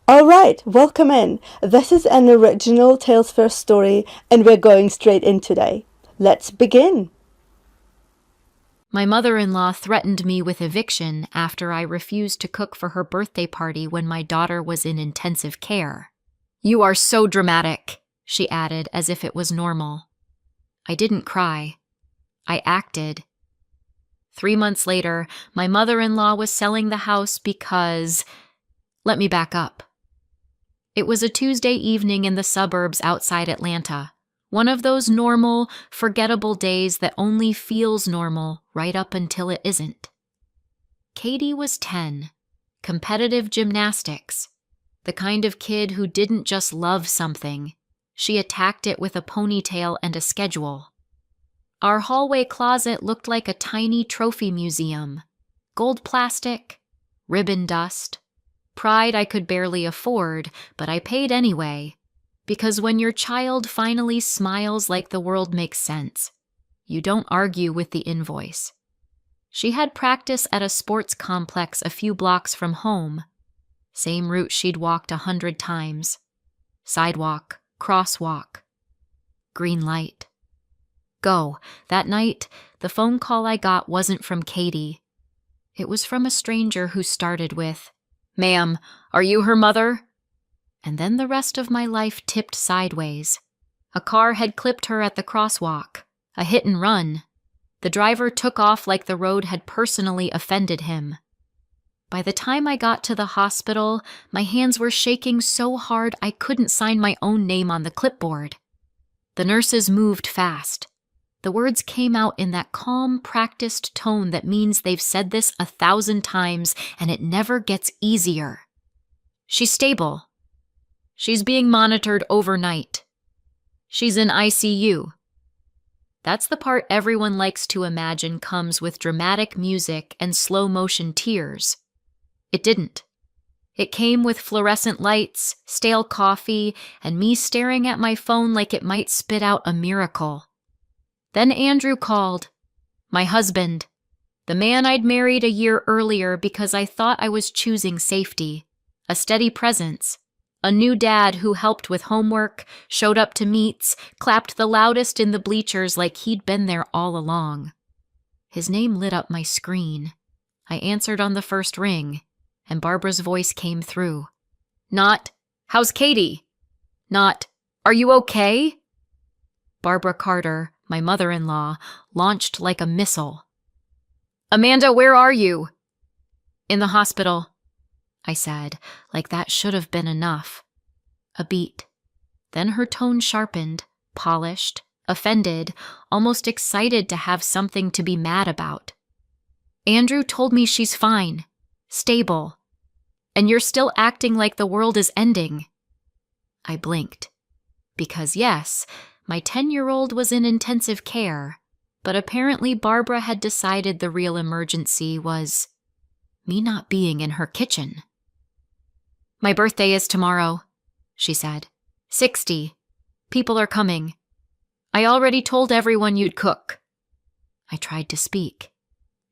All right, welcome in. This is an original Tales First story, and we're going straight in today. Let's begin. My mother-in-law threatened me with eviction after I refused to cook for her birthday party when my daughter was in intensive care. "You are so dramatic," she added as if it was normal. I didn't cry. I acted. 3 months later, my mother-in-law was selling the house because... Let me back up. It was a Tuesday evening in the suburbs outside Atlanta. One of those normal, forgettable days that only feels normal right up until it isn't. Katie was 10, competitive gymnastics, the kind of kid who didn't just love something, she attacked it with a ponytail and a schedule. Our hallway closet looked like a tiny trophy museum. Gold plastic, ribbon dust, pride I could barely afford, but I paid anyway. Because when your child finally smiles like the world makes sense, you don't argue with the invoice. She had practice at a sports complex a few blocks from home. Same route she'd walked 100 times. Sidewalk, crosswalk. Green light. Go. That night, the phone call I got wasn't from Katie. It was from a stranger who started with, "Ma'am, are you her mother?" And then the rest of my life tipped sideways. A car had clipped her at the crosswalk, a hit and run. The driver took off like the road had personally offended him. By the time I got to the hospital, my hands were shaking so hard I couldn't sign my own name on the clipboard. The nurses moved fast. The words came out in that calm, practiced tone that means they've said this 1,000 times and it never gets easier. "She's stable. She's being monitored overnight. She's in ICU." That's the part everyone likes to imagine comes with dramatic music and slow-motion tears. It didn't. It came with fluorescent lights, stale coffee, and me staring at my phone like it might spit out a miracle. Then Andrew called. My husband. The man I'd married a year earlier because I thought I was choosing safety. A steady presence. A new dad who helped with homework, showed up to meets, clapped the loudest in the bleachers like he'd been there all along. His name lit up my screen. I answered on the first ring, and Barbara's voice came through. Not, "How's Katie?" Not, "Are you okay?" Barbara Carter, my mother-in-law, launched like a missile. "Amanda, where are you?" "In the hospital," I said, like that should have been enough. A beat. Then her tone sharpened, polished, offended, almost excited to have something to be mad about. "Andrew told me she's fine, stable, and you're still acting like the world is ending." I blinked. Because yes, my 10-year-old was in intensive care, but apparently Barbara had decided the real emergency was me not being in her kitchen. "My birthday is tomorrow," she said. 60. People are coming. I already told everyone you'd cook." I tried to speak.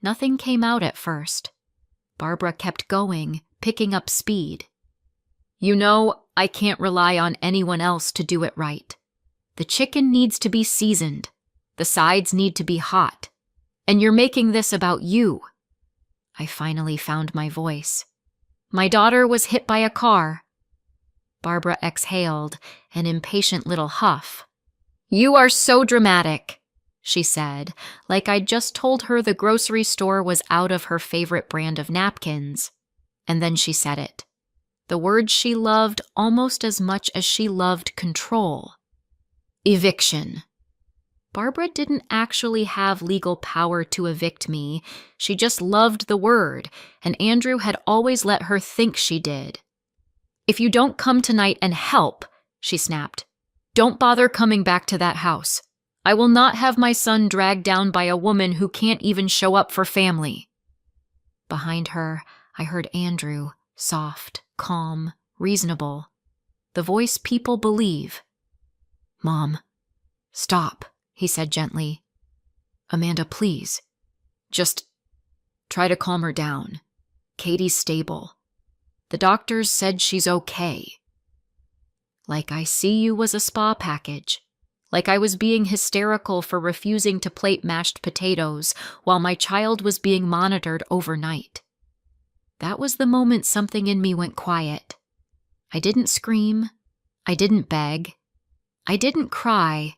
Nothing came out at first. Barbara kept going, picking up speed. "You know, I can't rely on anyone else to do it right. The chicken needs to be seasoned. The sides need to be hot. And you're making this about you." I finally found my voice. "My daughter was hit by a car." Barbara exhaled, an impatient little huff. "You are so dramatic," she said, like I'd just told her the grocery store was out of her favorite brand of napkins. And then she said it. The word she loved almost as much as she loved control. Eviction. Barbara didn't actually have legal power to evict me. She just loved the word, and Andrew had always let her think she did. "If you don't come tonight and help," she snapped, "don't bother coming back to that house. I will not have my son dragged down by a woman who can't even show up for family." Behind her, I heard Andrew, soft, calm, reasonable. The voice people believe. "Mom, stop," he said gently. "Amanda, please. Just try to calm her down. Katie's stable. The doctors said she's okay. Like ICU was a spa package. Like I was being hysterical for refusing to plate mashed potatoes while my child was being monitored overnight. That was the moment something in me went quiet. I didn't scream. I didn't beg. I didn't cry.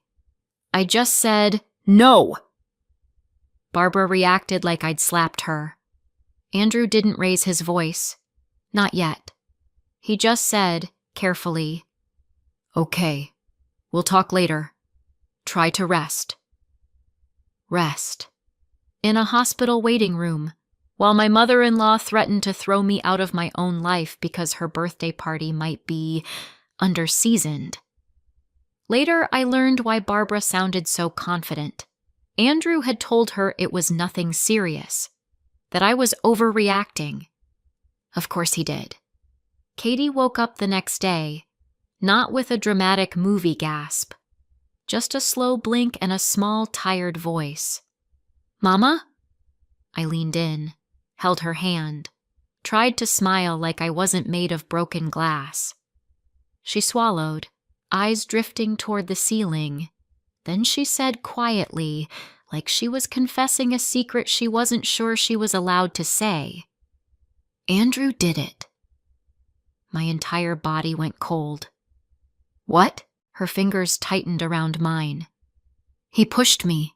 I just said, "No!" Barbara reacted like I'd slapped her. Andrew didn't raise his voice. Not yet. He just said, carefully, "Okay, we'll talk later. Try to rest." Rest. In a hospital waiting room, while my mother-in-law threatened to throw me out of my own life because her birthday party might be underseasoned. Later, I learned why Barbara sounded so confident. Andrew had told her it was nothing serious, that I was overreacting. Of course he did. Katie woke up the next day, not with a dramatic movie gasp, just a slow blink and a small, tired voice. "Mama?" I leaned in, held her hand, tried to smile like I wasn't made of broken glass. She swallowed, eyes drifting toward the ceiling. Then she said quietly, like she was confessing a secret she wasn't sure she was allowed to say, "Andrew did it." My entire body went cold. "What?" Her fingers tightened around mine. "He pushed me."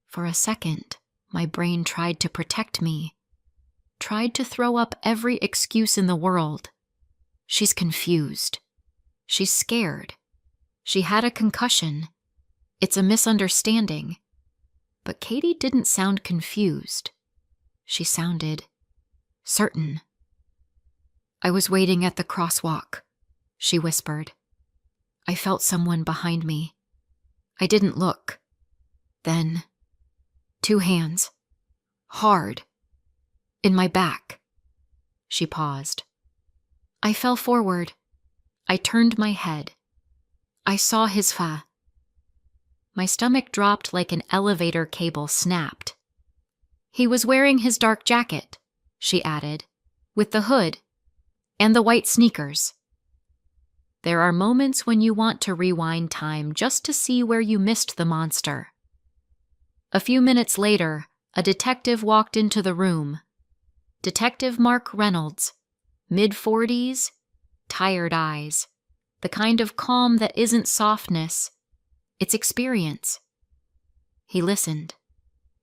For a second, my brain tried to protect me, tried to throw up every excuse in the world. She's confused. She's scared. She had a concussion. It's a misunderstanding. But Katie didn't sound confused. She sounded certain. "I was waiting at the crosswalk," she whispered. "I felt someone behind me. I didn't look. Then, 2 hands. Hard. In my back." She paused. I fell forward. I turned my head. I saw his face. My stomach dropped like an elevator cable snapped. "He was wearing his dark jacket," she added, "with the hood and the white sneakers." There are moments when you want to rewind time just to see where you missed the monster. A few minutes later, a detective walked into the room. Detective Mark Reynolds, mid-40s, tired eyes, the kind of calm that isn't softness, it's experience. He listened,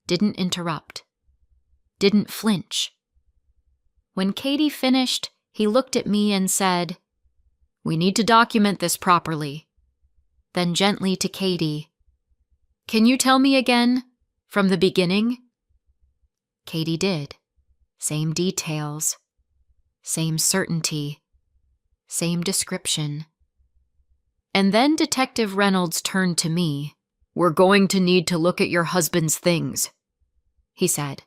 didn't interrupt, didn't flinch. When Katie finished, he looked at me and said, "We need to document this properly." Then gently to Katie, "Can you tell me again, from the beginning?" Katie did. Same details, same certainty, same description. And then Detective Reynolds turned to me. "We're going to need to look at your husband's things," he said.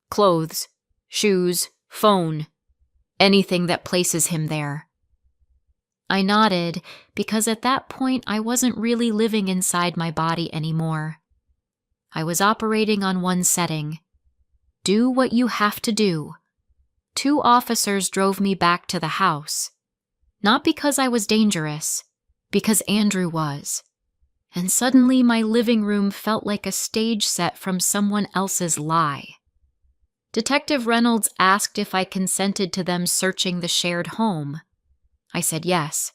"Clothes, shoes, phone, anything that places him there." I nodded because at that point I wasn't really living inside my body anymore. I was operating on one setting. Do what you have to do. 2 officers drove me back to the house. Not because I was dangerous, because Andrew was. And suddenly my living room felt like a stage set from someone else's lie. Detective Reynolds asked if I consented to them searching the shared home. I said yes,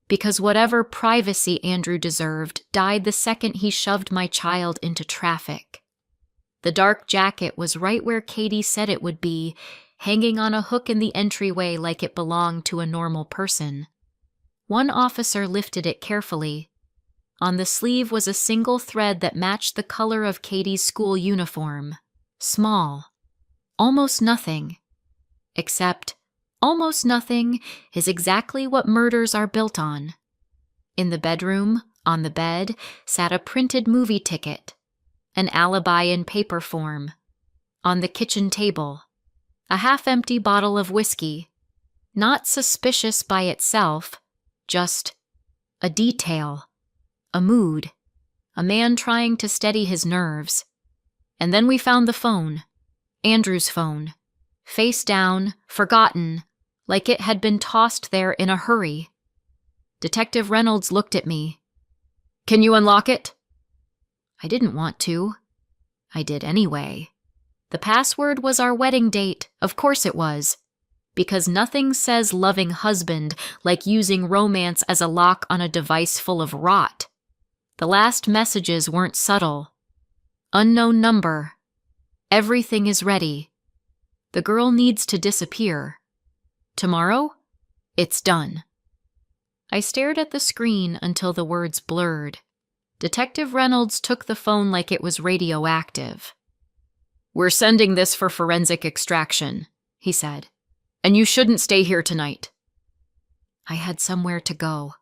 because whatever privacy Andrew deserved died the second he shoved my child into traffic. The dark jacket was right where Katie said it would be, hanging on a hook in the entryway like it belonged to a normal person. One officer lifted it carefully. On the sleeve was a single thread that matched the color of Katie's school uniform. Small. Almost nothing. Except, almost nothing is exactly what murders are built on. In the bedroom, on the bed, sat a printed movie ticket. An alibi in paper form. On the kitchen table, a half-empty bottle of whiskey. Not suspicious by itself, just a detail, a mood, a man trying to steady his nerves. And then we found the phone, Andrew's phone, face down, forgotten, like it had been tossed there in a hurry. Detective Reynolds looked at me. "Can you unlock it?" I didn't want to. I did anyway. The password was our wedding date, of course it was. Because nothing says loving husband like using romance as a lock on a device full of rot. The last messages weren't subtle. Unknown number. Everything is ready. The girl needs to disappear. Tomorrow? It's done. I stared at the screen until the words blurred. Detective Reynolds took the phone like it was radioactive. "We're sending this for forensic extraction," he said. "And you shouldn't stay here tonight." I had somewhere to go.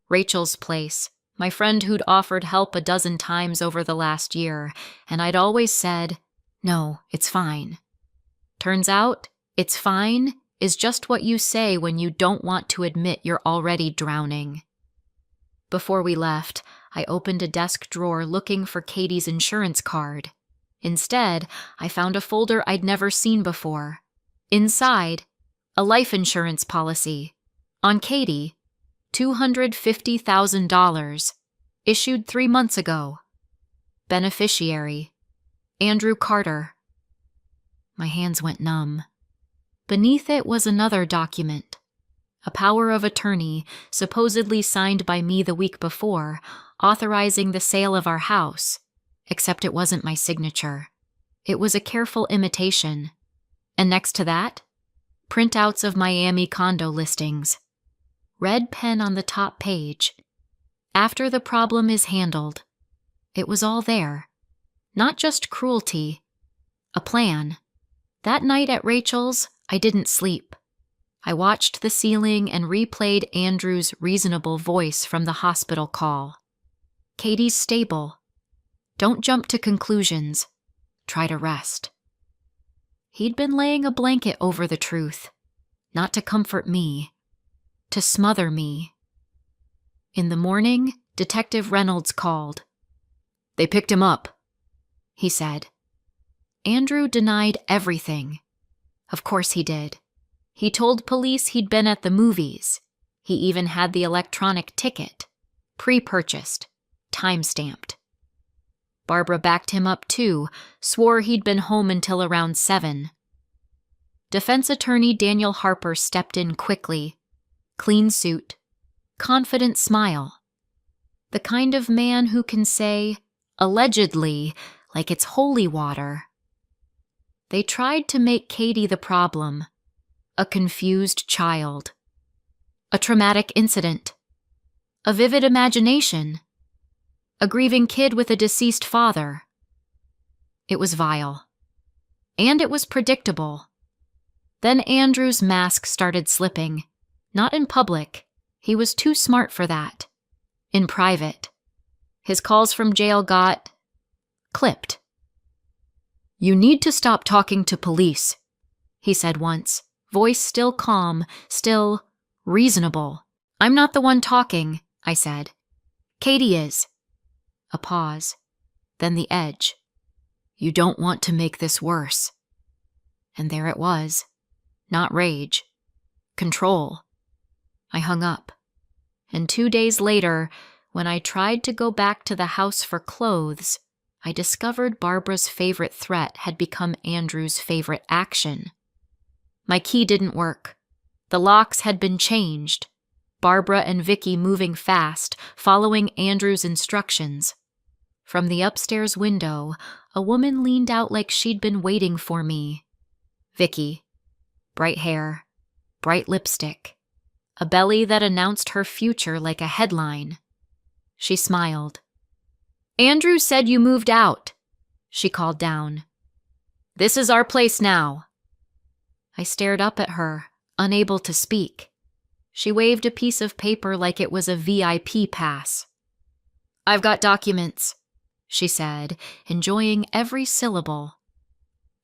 Rachel's place, my friend who'd offered help a dozen times over the last year, and I'd always said, "No, it's fine." Turns out, "it's fine" is just what you say when you don't want to admit you're already drowning. Before we left, I opened a desk drawer looking for Katie's insurance card. Instead, I found a folder I'd never seen before. Inside, a life insurance policy. On Katie, $250,000. Issued 3 months ago. Beneficiary, Andrew Carter. My hands went numb. Beneath it was another document. A power of attorney, supposedly signed by me the week before, authorizing the sale of our house. Except it wasn't my signature. It was a careful imitation. And next to that, printouts of Miami condo listings. Red pen on the top page. After the problem is handled. It was all there. Not just cruelty. A plan. That night at Rachel's, I didn't sleep. I watched the ceiling and replayed Andrew's reasonable voice from the hospital call. Katie's stable. Don't jump to conclusions. Try to rest. He'd been laying a blanket over the truth. Not to comfort me. To smother me. In the morning, Detective Reynolds called. "They picked him up," he said. Andrew denied everything. Of course he did. He told police he'd been at the movies. He even had the electronic ticket. Pre-purchased. Time-stamped. Barbara backed him up too, swore he'd been home until around 7. Defense attorney Daniel Harper stepped in quickly. Clean suit. Confident smile. The kind of man who can say, allegedly, like it's holy water. They tried to make Katie the problem. A confused child. A traumatic incident. A vivid imagination. A grieving kid with a deceased father. It was vile. And it was predictable. Then Andrew's mask started slipping. Not in public. He was too smart for that. In private. His calls from jail got clipped. "You need to stop talking to police," he said once, voice still calm, still reasonable. "I'm not the one talking," I said. "Katie is." A pause. Then the edge. "You don't want to make this worse." And there it was. Not rage. Control. I hung up. And 2 days later, when I tried to go back to the house for clothes, I discovered Barbara's favorite threat had become Andrew's favorite action. My key didn't work. The locks had been changed. Barbara and Vicky moving fast, following Andrew's instructions. From the upstairs window, a woman leaned out like she'd been waiting for me. Vicky. Bright hair. Bright lipstick. A belly that announced her future like a headline. She smiled. "Andrew said you moved out," she called down. "This is our place now." I stared up at her, unable to speak. She waved a piece of paper like it was a VIP pass. "I've got documents," she said, enjoying every syllable.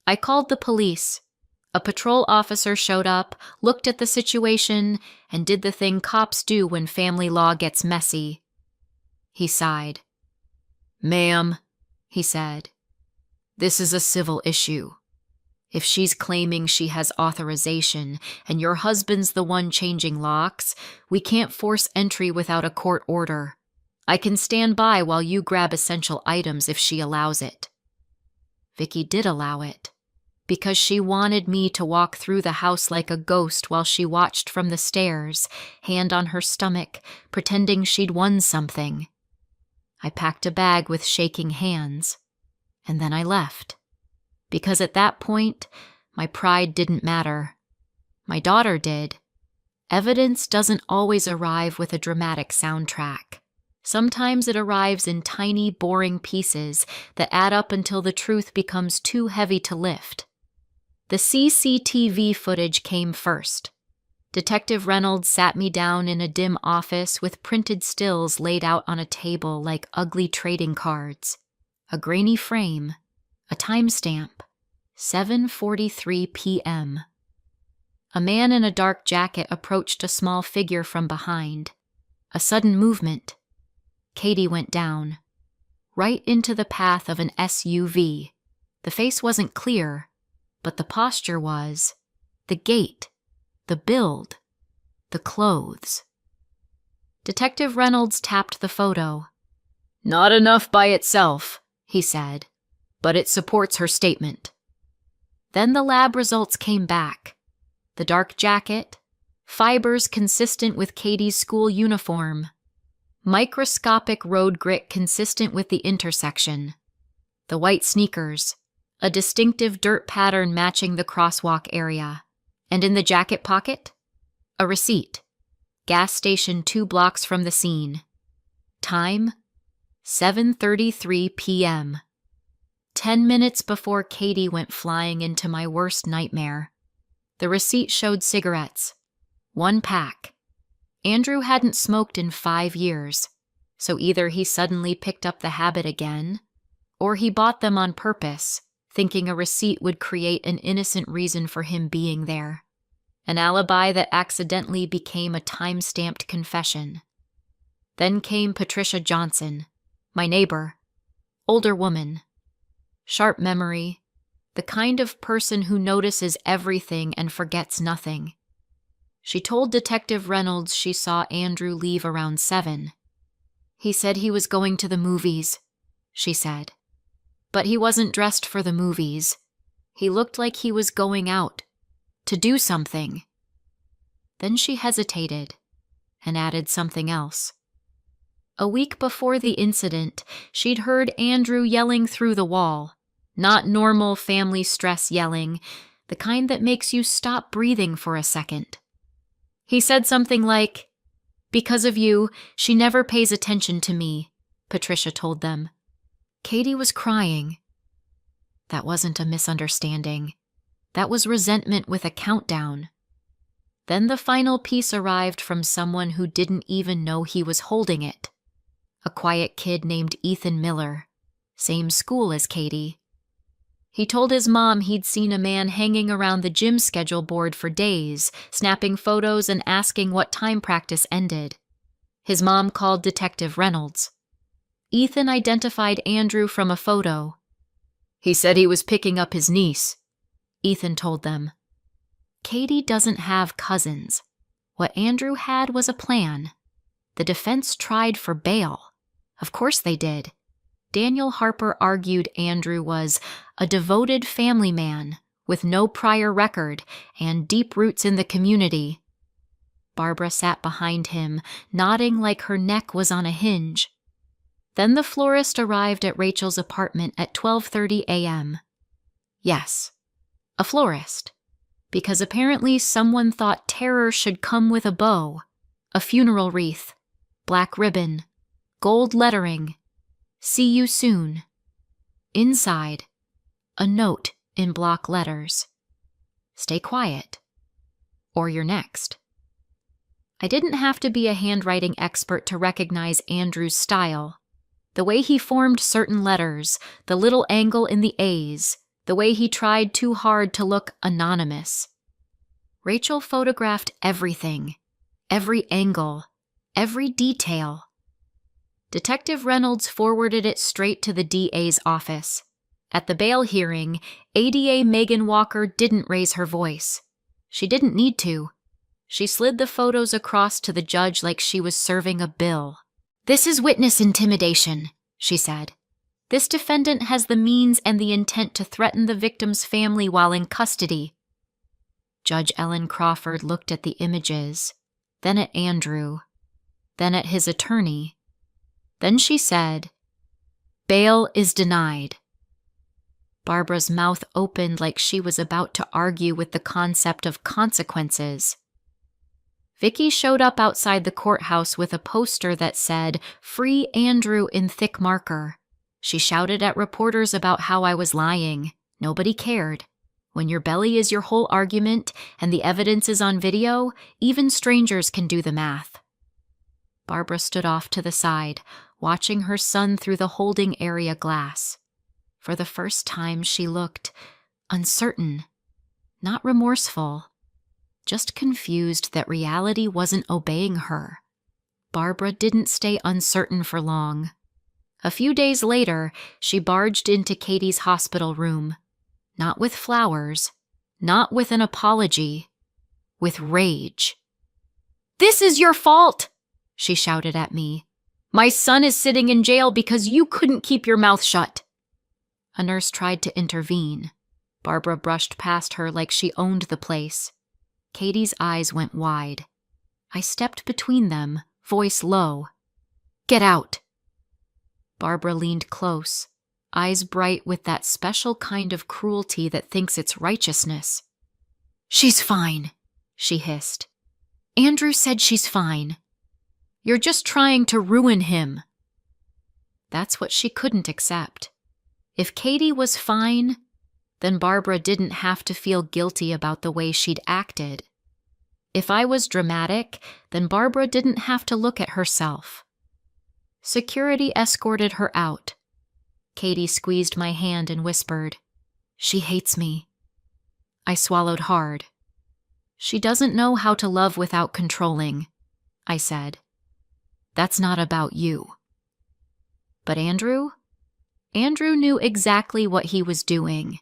I called the police. A patrol officer showed up, looked at the situation, and did the thing cops do when family law gets messy. He sighed. "Ma'am," he said, "this is a civil issue. If she's claiming she has authorization and your husband's the one changing locks, we can't force entry without a court order. I can stand by while you grab essential items if she allows it. Vicky did allow it, because she wanted me to walk through the house like a ghost while she watched from the stairs, hand on her stomach, pretending she'd won something. I packed a bag with shaking hands, and then I left. Because at that point, my pride didn't matter. My daughter did. Evidence doesn't always arrive with a dramatic soundtrack. Sometimes it arrives in tiny, boring pieces that add up until the truth becomes too heavy to lift. The CCTV footage came first. Detective Reynolds sat me down in a dim office with printed stills laid out on a table like ugly trading cards. A grainy frame, a timestamp, 7:43 p.m. A man in a dark jacket approached a small figure from behind. A sudden movement. Katie went down, right into the path of an SUV. The face wasn't clear, but the posture was, the gait, the build, the clothes. Detective Reynolds tapped the photo. "Not enough by itself," he said, "but it supports her statement." Then the lab results came back. The dark jacket, fibers consistent with Katie's school uniform, microscopic road grit consistent with the intersection, the white sneakers, a distinctive dirt pattern matching the crosswalk area, and in the jacket pocket, a receipt, gas station 2 blocks from the scene. Time, 7:33 p.m. 10 minutes before Katie went flying into my worst nightmare. The receipt showed cigarettes, 1 pack. Andrew hadn't smoked in 5 years, so either he suddenly picked up the habit again, or he bought them on purpose, thinking a receipt would create an innocent reason for him being there. An alibi that accidentally became a time-stamped confession. Then came Patricia Johnson, my neighbor, older woman. Sharp memory, the kind of person who notices everything and forgets nothing. She told Detective Reynolds she saw Andrew leave around 7. "He said he was going to the movies," she said. "But he wasn't dressed for the movies. He looked like he was going out, to do something." Then she hesitated and added something else. A week before the incident, she'd heard Andrew yelling through the wall. Not normal family stress yelling, the kind that makes you stop breathing for a second. He said something like, "Because of you, she never pays attention to me," Patricia told them. Katie was crying. That wasn't a misunderstanding. That was resentment with a countdown. Then the final piece arrived from someone who didn't even know he was holding it. A quiet kid named Ethan Miller, same school as Katie. He told his mom he'd seen a man hanging around the gym schedule board for days, snapping photos and asking what time practice ended. His mom called Detective Reynolds. Ethan identified Andrew from a photo. "He said he was picking up his niece," Ethan told them. Katie doesn't have cousins. What Andrew had was a plan. The defense tried for bail. Of course they did. Daniel Harper argued Andrew was a devoted family man with no prior record and deep roots in the community. Barbara sat behind him, nodding like her neck was on a hinge. Then the florist arrived at Rachel's apartment at 12:30 a.m. Yes, a florist. Because apparently someone thought terror should come with a bow, a funeral wreath, black ribbon, gold lettering, "See you soon." Inside, a note in block letters. "Stay quiet, or you're next." I didn't have to be a handwriting expert to recognize Andrew's style. The way he formed certain letters, the little angle in the A's, the way he tried too hard to look anonymous. Rachel photographed everything, every angle, every detail. Detective Reynolds forwarded it straight to the DA's office. At the bail hearing, ADA Megan Walker didn't raise her voice. She didn't need to. She slid the photos across to the judge like she was serving a bill. "This is witness intimidation," she said. "This defendant has the means and the intent to threaten the victim's family while in custody." Judge Ellen Crawford looked at the images, then at Andrew, then at his attorney. Then she said, "Bail is denied." Barbara's mouth opened like she was about to argue with the concept of consequences. Vicky showed up outside the courthouse with a poster that said, "Free Andrew" in thick marker. She shouted at reporters about how I was lying. Nobody cared. When your belly is your whole argument and the evidence is on video, even strangers can do the math. Barbara stood off to the side, watching her son through the holding area glass. For the first time, she looked uncertain, not remorseful, just confused that reality wasn't obeying her. Barbara didn't stay uncertain for long. A few days later, she barged into Katie's hospital room, not with flowers, not with an apology, with rage. "This is your fault," she shouted at me. "My son is sitting in jail because you couldn't keep your mouth shut." A nurse tried to intervene. Barbara brushed past her like she owned the place. Katie's eyes went wide. I stepped between them, voice low. "Get out." Barbara leaned close, eyes bright with that special kind of cruelty that thinks it's righteousness. "She's fine," she hissed. "Andrew said she's fine. You're just trying to ruin him." That's what she couldn't accept. If Katie was fine, then Barbara didn't have to feel guilty about the way she'd acted. If I was dramatic, then Barbara didn't have to look at herself. Security escorted her out. Katie squeezed my hand and whispered, "She hates me." I swallowed hard. "She doesn't know how to love without controlling," I said. "That's not about you." But Andrew? Andrew knew exactly what he was doing.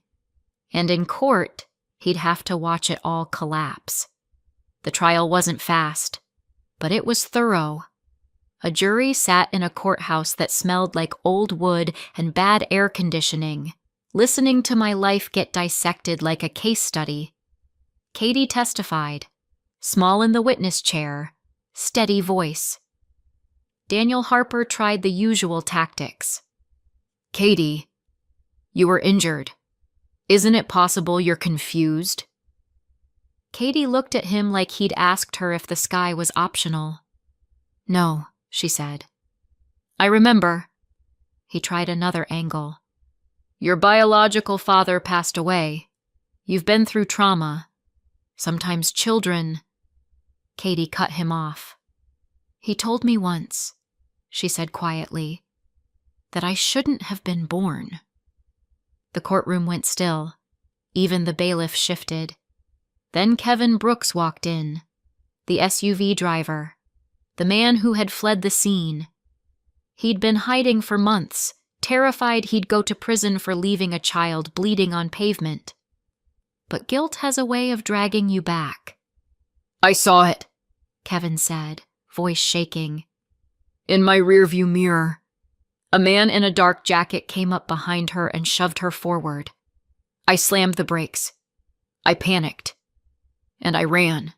And in court, he'd have to watch it all collapse. The trial wasn't fast, but it was thorough. A jury sat in a courthouse that smelled like old wood and bad air conditioning, listening to my life get dissected like a case study. Katie testified, small in the witness chair, steady voice. Daniel Harper tried the usual tactics. "Katie, you were injured. Isn't it possible you're confused?" Katie looked at him like he'd asked her if the sky was optional. "No," she said. "I remember." He tried another angle. "Your biological father passed away. You've been through trauma. Sometimes children—" Katie cut him off. "He told me once," she said quietly, "that I shouldn't have been born." The courtroom went still. Even the bailiff shifted. Then Kevin Brooks walked in, the SUV driver, the man who had fled the scene. He'd been hiding for months, terrified he'd go to prison for leaving a child bleeding on pavement. But guilt has a way of dragging you back. "I saw it," Kevin said, voice shaking. "In my rearview mirror. A man in a dark jacket came up behind her and shoved her forward. I slammed the brakes. I panicked. And I ran."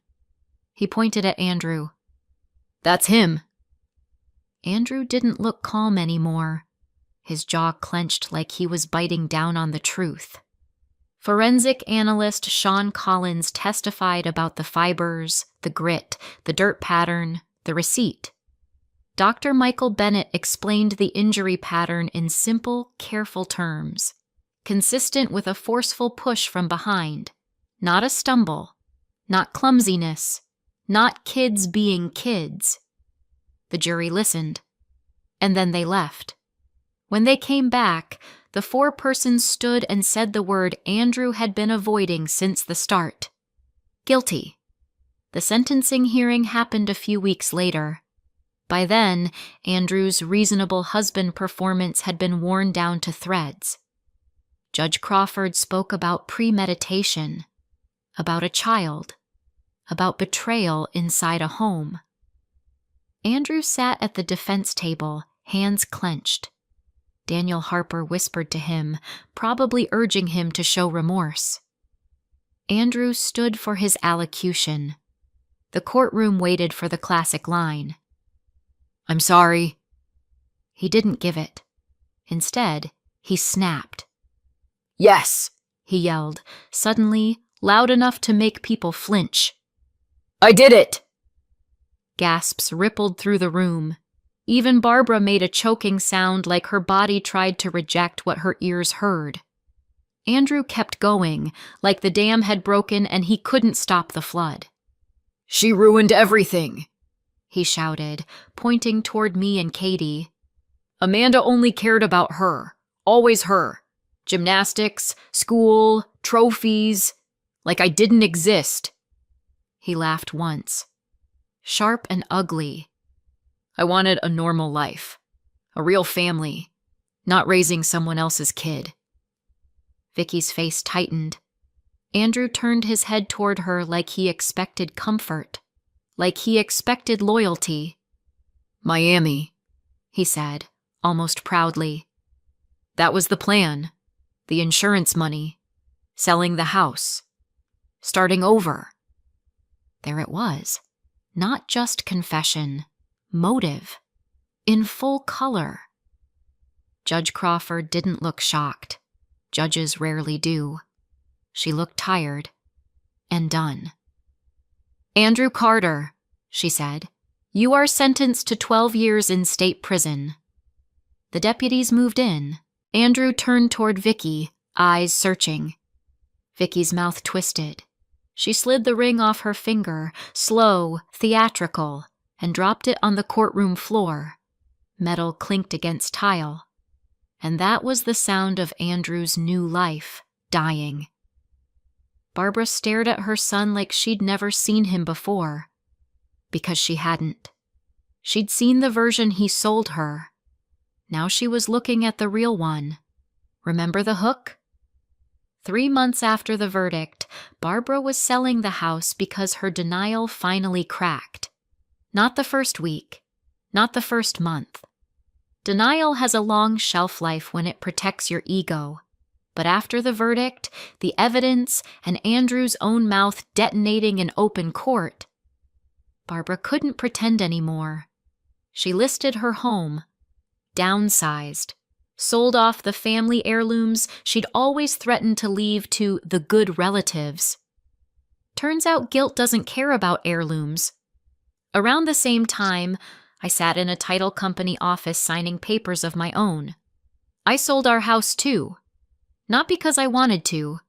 He pointed at Andrew. "That's him." Andrew didn't look calm anymore. His jaw clenched like he was biting down on the truth. Forensic analyst Sean Collins testified about the fibers, the grit, the dirt pattern, the receipt. Dr. Michael Bennett explained the injury pattern in simple, careful terms, consistent with a forceful push from behind, not a stumble, not clumsiness, not kids being kids. The jury listened, and then they left. When they came back, the four persons stood and said the word Andrew had been avoiding since the start. Guilty. The sentencing hearing happened a few weeks later. By then, Andrew's reasonable husband performance had been worn down to threads. Judge Crawford spoke about premeditation, about a child, about betrayal inside a home. Andrew sat at the defense table, hands clenched. Daniel Harper whispered to him, probably urging him to show remorse. Andrew stood for his allocution. The courtroom waited for the classic line. "I'm sorry." He didn't give it. Instead, he snapped. "Yes," he yelled, suddenly loud enough to make people flinch. "I did it!" Gasps rippled through the room. Even Barbara made a choking sound like her body tried to reject what her ears heard. Andrew kept going, like the dam had broken and he couldn't stop the flood. "She ruined everything," he shouted, pointing toward me and Katie. "Amanda only cared about her. Always her. Gymnastics, school, trophies. Like I didn't exist." He laughed once. Sharp and ugly. "I wanted a normal life. A real family. Not raising someone else's kid." Vicky's face tightened. Andrew turned his head toward her like he expected comfort. Like he expected loyalty. "Miami," he said, almost proudly. "That was the plan. The insurance money. Selling the house. Starting over." There it was. Not just confession. Motive. In full color. Judge Crawford didn't look shocked. Judges rarely do. She looked tired and done. "Andrew Carter," she said, "you are sentenced to 12 years in state prison." The deputies moved in. Andrew turned toward Vicky, eyes searching. Vicky's mouth twisted. She slid the ring off her finger, slow, theatrical, and dropped it on the courtroom floor. Metal clinked against tile. And that was the sound of Andrew's new life, dying. Barbara stared at her son like she'd never seen him before. Because she hadn't. She'd seen the version he sold her. Now she was looking at the real one. Remember the hook? 3 months after the verdict, Barbara was selling the house because her denial finally cracked. Not the first week. Not the first month. Denial has a long shelf life when it protects your ego. But after the verdict, the evidence, and Andrew's own mouth detonating in open court, Barbara couldn't pretend anymore. She listed her home, downsized, sold off the family heirlooms she'd always threatened to leave to the good relatives. Turns out guilt doesn't care about heirlooms. Around the same time, I sat in a title company office signing papers of my own. I sold our house too. Not because I wanted to,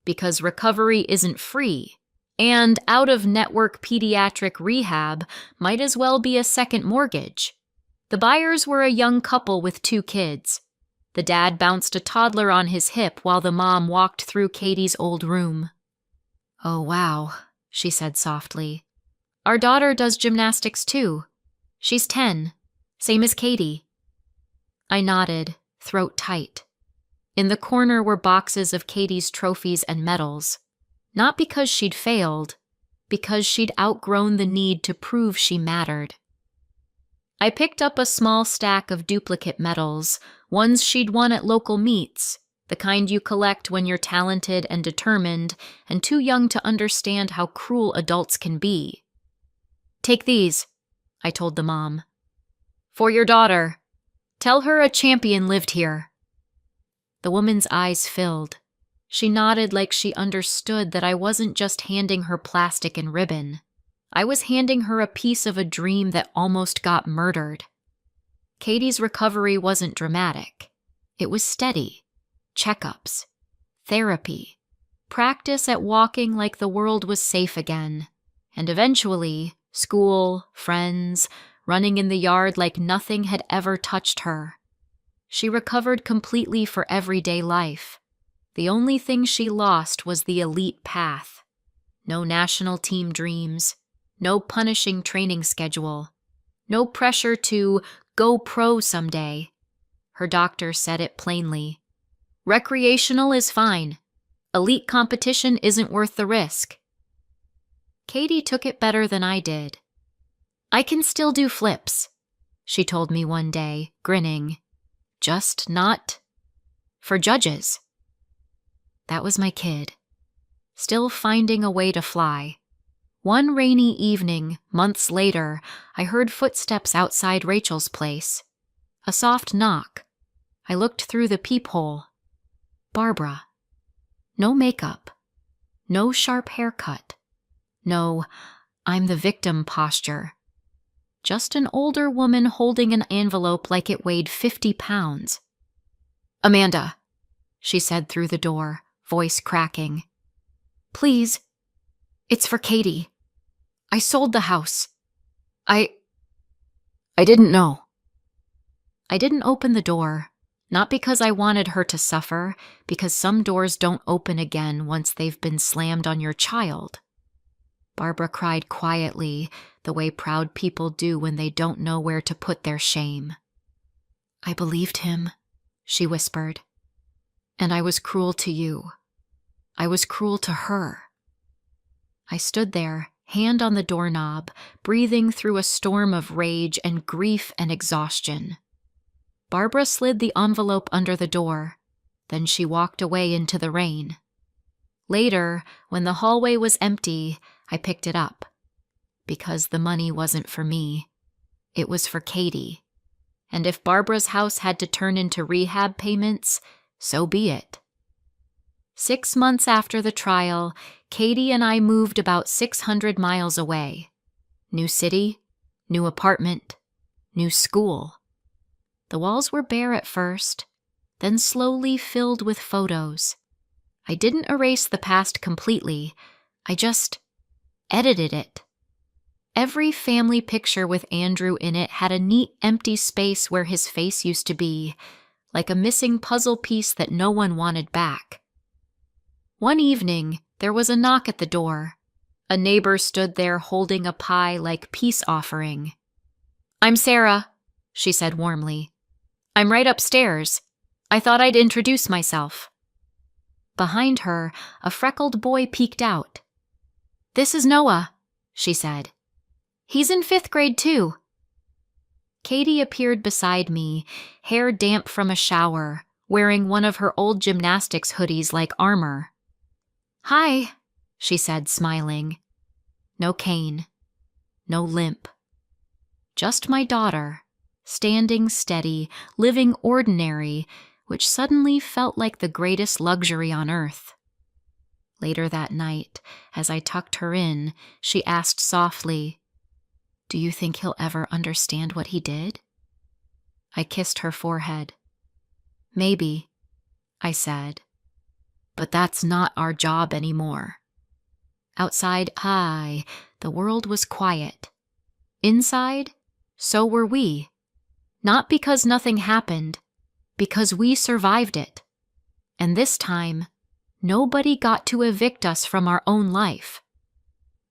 because recovery isn't free, and out-of-network pediatric rehab might as well be a second mortgage. The buyers were a young couple with 2 kids. The dad bounced a toddler on his hip while the mom walked through Katie's old room. "Oh, wow," she said softly. "Our daughter does gymnastics too. She's 10, same as Katie." I nodded, throat tight. In the corner were boxes of Katie's trophies and medals. Not because she'd failed, because she'd outgrown the need to prove she mattered. I picked up a small stack of duplicate medals, ones she'd won at local meets, the kind you collect when you're talented and determined and too young to understand how cruel adults can be. "Take these," I told the mom. "For your daughter. Tell her a champion lived here." The woman's eyes filled. She nodded like she understood that I wasn't just handing her plastic and ribbon. I was handing her a piece of a dream that almost got murdered. Katie's recovery wasn't dramatic. It was steady. Checkups. Therapy. Practice at walking like the world was safe again. And eventually, school, friends, running in the yard like nothing had ever touched her. She recovered completely for everyday life. The only thing she lost was the elite path. No national team dreams. No punishing training schedule. No pressure to go pro someday. Her doctor said it plainly. Recreational is fine. Elite competition isn't worth the risk. Katie took it better than I did. I can still do flips, she told me one day, grinning. Just not for judges. That was my kid, still finding a way to fly. One rainy evening, months later, I heard footsteps outside Rachel's place. A soft knock. I looked through the peephole. Barbara. No makeup. No sharp haircut. No, I'm the victim posture. Just an older woman holding an envelope like it weighed 50 pounds. Amanda, she said through the door, voice cracking. Please, it's for Katie. I sold the house. I didn't know. I didn't open the door, not because I wanted her to suffer, because some doors don't open again once they've been slammed on your child. Barbara cried quietly, the way proud people do when they don't know where to put their shame. I believed him, she whispered. And I was cruel to you. I was cruel to her. I stood there, hand on the doorknob, breathing through a storm of rage and grief and exhaustion. Barbara slid the envelope under the door. Then she walked away into the rain. Later, when the hallway was empty, I picked it up. Because the money wasn't for me. It was for Katie. And if Barbara's house had to turn into rehab payments, so be it. 6 months after the trial, Katie and I moved about 600 miles away. New city, new apartment, new school. The walls were bare at first, then slowly filled with photos. I didn't erase the past completely, I just edited it. Every family picture with Andrew in it had a neat empty space where his face used to be, like a missing puzzle piece that no one wanted back. One evening, there was a knock at the door. A neighbor stood there holding a pie like peace offering. I'm Sarah, she said warmly. I'm right upstairs. I thought I'd introduce myself. Behind her, a freckled boy peeked out. This is Noah, she said. He's in 5th grade too. Katie appeared beside me, hair damp from a shower, wearing one of her old gymnastics hoodies like armor. Hi, she said, smiling. No cane, no limp. Just my daughter, standing steady, living ordinary, which suddenly felt like the greatest luxury on earth. Later that night, as I tucked her in, she asked softly, Do you think he'll ever understand what he did? I kissed her forehead. Maybe, I said. But that's not our job anymore. Outside, the world was quiet. Inside, so were we. Not because nothing happened, because we survived it. And this time, nobody got to evict us from our own life.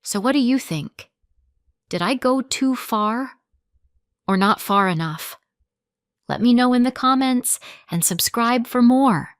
So what do you think? Did I go too far? Or not far enough? Let me know in the comments and subscribe for more.